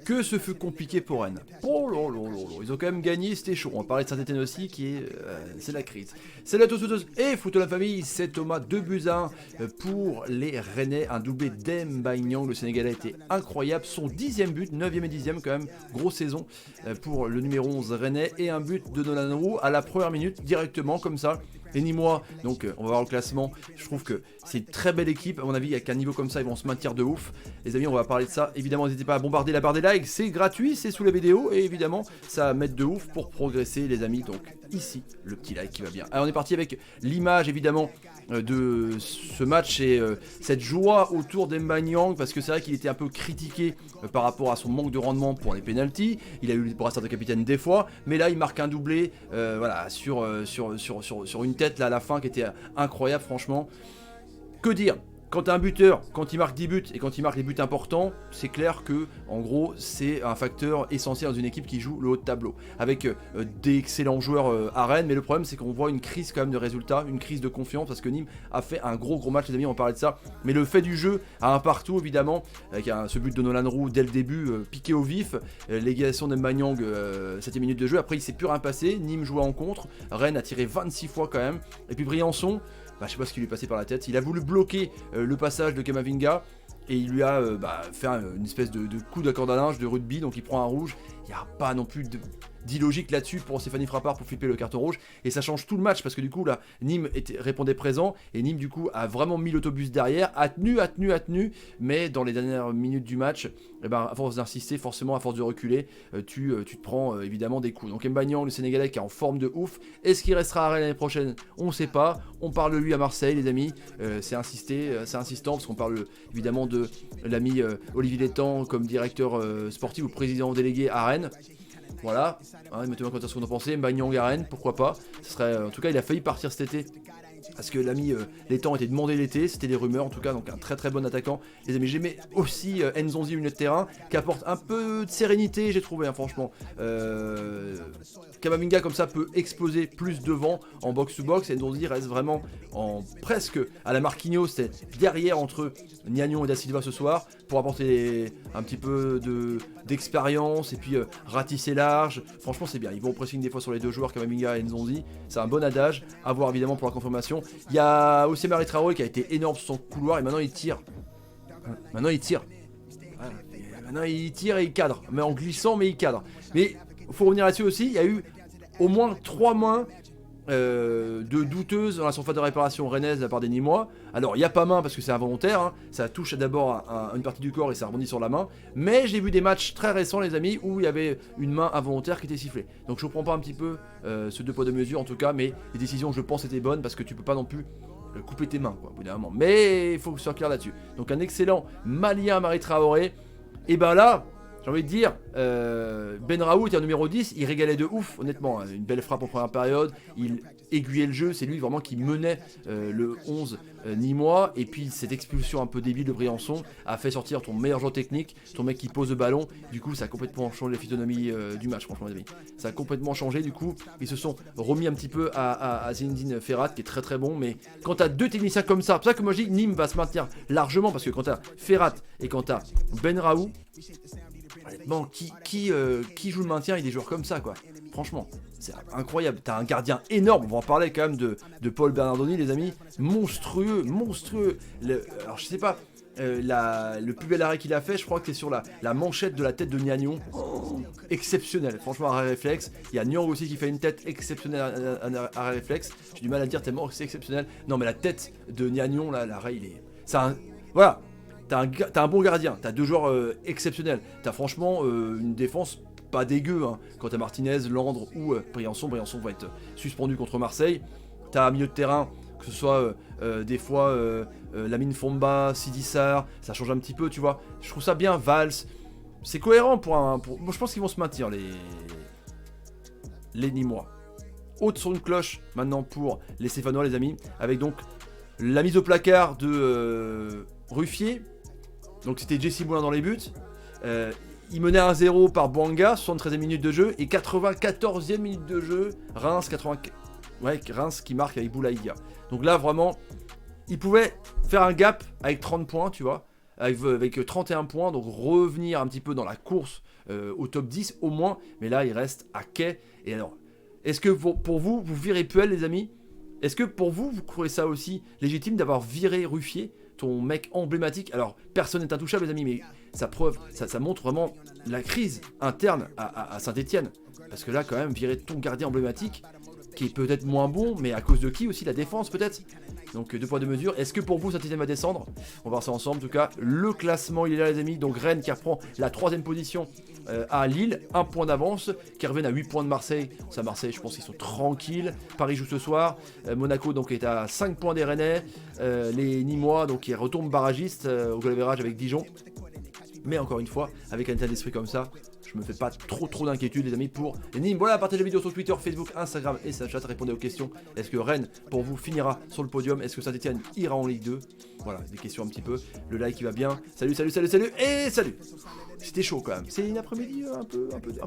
que ce fut compliqué pour Rennes. Oh là là là là, ils ont quand même gagné, c'était chaud. On va parler de Saint-Etienne aussi, c'est la crise. Salut à tous et foot de la famille, c'est Thomas, 2-1 pour les Rennais, un doublé d'Mba Nyang, le Sénégalais a été incroyable, son 10e but, 9e et 10e quand même, grosse saison pour le numéro 11 Rennais, et un but de Nolan Roux à la première minute, directement comme ça. Les Nîmois, donc on va voir le classement, je trouve que c'est une très belle équipe, à mon avis, avec un niveau comme ça, ils vont se maintenir de ouf. Les amis, on va parler de ça, évidemment, n'hésitez pas à bombarder la barre des likes, c'est gratuit, c'est sous la vidéo, et évidemment, ça va mettre de ouf pour progresser, les amis, donc ici, le petit like qui va bien. Alors on est parti avec l'image, évidemment, de ce match et cette joie autour d'Mba Nyang, parce que c'est vrai qu'il était un peu critiqué par rapport à son manque de rendement pour les pénaltys. Il a eu le brassard de capitaine des fois, mais là il marque un doublé voilà, sur une tête là, à la fin qui était incroyable, franchement. Que dire? Quand tu as un buteur, quand il marque 10 buts et quand il marque des buts importants, c'est clair que, en gros, c'est un facteur essentiel dans une équipe qui joue le haut de tableau. Avec d'excellents joueurs à Rennes, mais le problème c'est qu'on voit une crise quand même de résultats, une crise de confiance, parce que Nîmes a fait un gros match, les amis, on parlait de ça. Mais le fait du jeu, à un partout, évidemment, avec ce but de Nolan Roux dès le début, piqué au vif, l'égalisation d'Mba Nyang, 7e minute de jeu, après il s'est plus rien passé, Nîmes jouait en contre, Rennes a tiré 26 fois quand même, et puis Briançon, je sais pas ce qui lui est passé par la tête, il a voulu bloquer le passage de Kamavinga et il lui a fait une espèce de coup d'accord à linge de rugby, donc il prend un rouge. Il n'y a pas non plus d'illogique là-dessus pour Stéphanie Frappard pour flipper le carton rouge, et ça change tout le match parce que du coup là Nîmes répondait présent et Nîmes du coup a vraiment mis l'autobus derrière, a tenu, mais dans les dernières minutes du match, à force d'insister, forcément à force de reculer, tu te prends évidemment des coups. Donc Mba Nyang, le Sénégalais qui est en forme de ouf, est-ce qu'il restera à Rennes l'année prochaine? On ne sait pas, on parle de lui à Marseille les amis, c'est insistant parce qu'on parle évidemment de l'ami Olivier Létang comme directeur sportif ou président délégué à Rennes. Voilà, mettez-moi en ce que vous en pensez. Mba Nyang à Rennes, pourquoi pas. Ce serait, en tout cas, il a failli partir cet été parce que l'ami Létang était demandé l'été, c'était des rumeurs en tout cas, donc un très bon attaquant. Les amis, j'aimais aussi Nzonzi au milieu de terrain qui apporte un peu de sérénité, j'ai trouvé, franchement. Kamavinga comme ça peut exploser plus devant en box-to-box, et Nzonzi reste vraiment presque à la Marquinhos, c'est derrière entre Niagnon et Da Silva ce soir pour apporter un petit peu d'expérience et puis ratisser large. Franchement c'est bien, ils vont au pressing des fois sur les deux joueurs, Kamavinga et Nzonzi, c'est un bon adage, à voir évidemment pour la confirmation. Il y a aussi Marie Traoré qui a été énorme sur son couloir et maintenant il tire. Maintenant il tire et il cadre, mais en glissant, mais il cadre. Mais il faut revenir là-dessus aussi, il y a eu au moins 3 mains de douteuses dans la surface de réparation rennaise de la part des Nîmois. Alors il n'y a pas main parce que c'est involontaire, ça touche d'abord une partie du corps et ça rebondit sur la main, mais j'ai vu des matchs très récents les amis où il y avait une main involontaire qui était sifflée. Donc je ne comprends pas un petit peu ce 2 poids 2 mesures en tout cas, mais les décisions je pense étaient bonnes parce que tu peux pas non plus couper tes mains quoi, au bout d'un moment. Mais il faut que ce soit clair là-dessus. Donc un excellent malien Marie Traoré, et là j'ai envie de dire, Ben Raoult est en numéro 10, il régalait de ouf, honnêtement, une belle frappe en première période, il aiguillait le jeu, c'est lui vraiment qui menait le 11 Nîmois, et puis cette expulsion un peu débile de Briançon a fait sortir ton meilleur joueur technique, ton mec qui pose le ballon, du coup ça a complètement changé la physionomie du match, franchement les amis. Ça a complètement changé, du coup ils se sont remis un petit peu à Zinedine Ferrat qui est très bon, mais quand t'as 2 techniciens comme ça, c'est pour ça que moi je dis Nîmes va se maintenir largement, parce que quand t'as Ferrat et quand t'as Ben Raoult, bon, qui joue le maintien et des joueurs comme ça quoi. Franchement, c'est incroyable. T'as un gardien énorme, on va en parler quand même de Paul Bernardoni les amis. Monstrueux. Alors je sais pas, le plus bel arrêt qu'il a fait, je crois que c'est sur la manchette de la tête de Niagnon. Exceptionnel, franchement arrêt réflexe. Il y a Nyang aussi qui fait une tête exceptionnelle, un arrêt réflexe. J'ai du mal à dire tellement que c'est exceptionnel. Non mais la tête de Niagnon là, l'arrêt il est... Voilà. T'as un bon gardien, t'as 2 joueurs exceptionnels, t'as franchement une défense pas dégueu, quand t'as Martinez, Landre ou Briançon va être suspendu contre Marseille. T'as un milieu de terrain, que ce soit des fois Lamine Fomba, Sidi Sarr, ça change un petit peu, tu vois. Je trouve ça bien, Valls, c'est cohérent moi je pense qu'ils vont se maintenir les Nîmois. Haute sur une cloche maintenant pour les Stéphanois les amis, avec donc la mise au placard de Ruffier. Donc c'était Jesse Moulin dans les buts. Il menait 1-0 par Bouanga, 73e minute de jeu, et 94e minute de jeu, Reims qui marque avec Boulaïga. Donc là vraiment, il pouvait faire un gap avec 30 points, tu vois. avec 31 points, donc revenir un petit peu dans la course au top 10 au moins, mais là il reste à quai. Et alors, est-ce que pour vous, vous virez Puel les amis? Est-ce que pour vous, vous trouvez ça aussi légitime d'avoir viré Ruffier, ton mec emblématique? Alors, personne n'est intouchable les amis, mais ça montre vraiment la crise interne à Saint-Etienne. Parce que là, quand même, virer ton gardien emblématique, qui est peut-être moins bon, mais à cause de qui aussi? La défense peut-être? Donc 2 poids 2 mesures. Est-ce que pour vous Saint-Etienne va descendre? On va voir ça ensemble. En tout cas, le classement il est là les amis. Donc Rennes qui reprend la 3ème position à Lille, 1 point d'avance, qui reviennent à 8 points de Marseille. Ça Marseille je pense qu'ils sont tranquilles. Paris joue ce soir. Monaco donc est à 5 points des Rennais. Les Nîmois donc qui retombent barragistes au goal average avec Dijon. Mais encore une fois, avec un état d'esprit comme ça, je me fais pas trop d'inquiétude les amis pour les Nîmes. Voilà, partagez la vidéo sur Twitter, Facebook, Instagram et Snapchat, répondez aux questions. Est-ce que Rennes pour vous finira sur le podium? Est-ce que Saint-Etienne ira en Ligue 2? Voilà, des questions un petit peu, le like qui va bien. Salut et salut. C'était chaud quand même, c'est une après-midi un peu dur.